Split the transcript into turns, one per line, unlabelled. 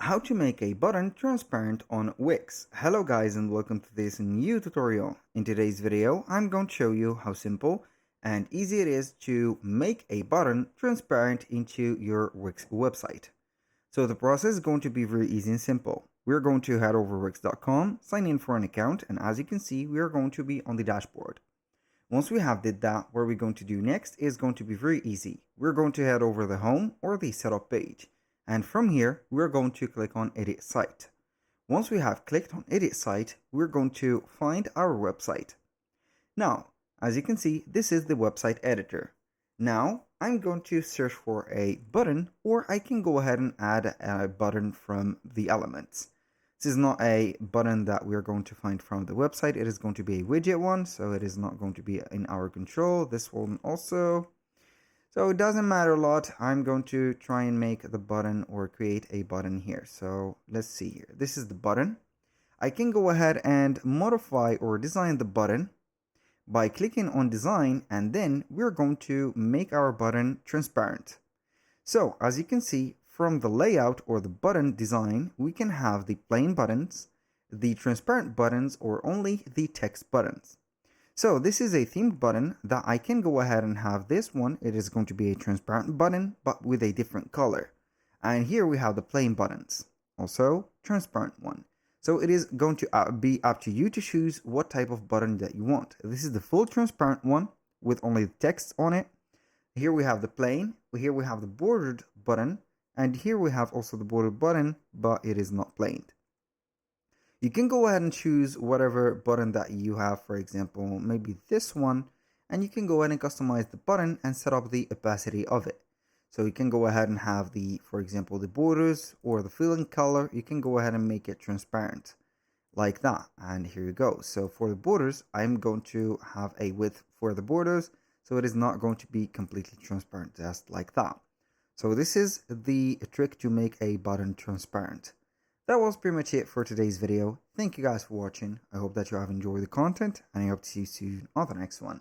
How to make a button transparent on Wix. Hello guys and welcome to this new tutorial. In today's video, I'm going to show you how simple and easy it is to make a button transparent into your Wix website. So the process is going to be very easy and simple. We're going to head over wix.com, sign in for an account, and as you can see, we are going to be on the dashboard. Once we have did that, what we're going to do next is going to be very easy. We're going to head over the home or the setup page. And from here, we're going to click on Edit Site. Once we have clicked on Edit Site, we're going to find our website. Now, as you can see, this is the website editor. Now, I'm going to search for a button, or I can go ahead and add a button from the elements. This is not a button that we're going to find from the website. It is going to be a widget one, so it is not going to be in our control. This one also. So it doesn't matter a lot. I'm going to try and make the button or create a button here. So let's see here. This is the button. I can go ahead and modify or design the button by clicking on design, and then we're going to make our button transparent. So as you can see from the layout or the button design, we can have the plain buttons, the transparent buttons, or only the text buttons. So this is a themed button that I can go ahead and have this one. It is going to be a transparent button, but with a different color. And here we have the plain buttons, also transparent one. So it is going to be up to you to choose what type of button that you want. This is the full transparent one with only the text on it. Here we have the plain, here we have the bordered button, and here we have also the bordered button, but it is not plain. You can go ahead and choose whatever button that you have, for example, maybe this one, and you can go ahead and customize the button and set up the opacity of it. So you can go ahead and have for example, the borders or the filling color, you can go ahead and make it transparent like that. And here you go. So for the borders, I'm going to have a width for the borders, so it is not going to be completely transparent, just like that. So this is the trick to make a button transparent. That was pretty much it for today's video. Thank you guys for watching. I hope that you have enjoyed the content, and I hope to see you soon on the next one.